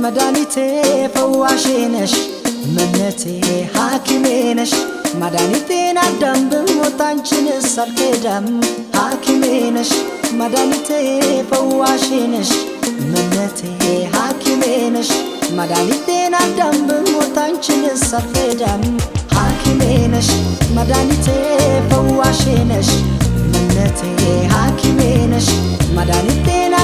መድኃኒቴ ፈዋሼ ነሽ እመነቴ ሐኪሜ ነሽ መድኃኒቴን አዳም ብሞት አንቺንስ አልክዳም ሐኪሜ ነሽ መድኃኒቴ ፈዋሼ ነሽ እመነቴ ሐኪሜ ነሽ መድኃኒቴን አዳም ብሞት አንቺንስ አልክዳም ሐኪሜ ነሽ መድኃኒቴ ፈዋሼ ነሽ እመነቴ ሐኪሜ ነሽ መድኃኒቴን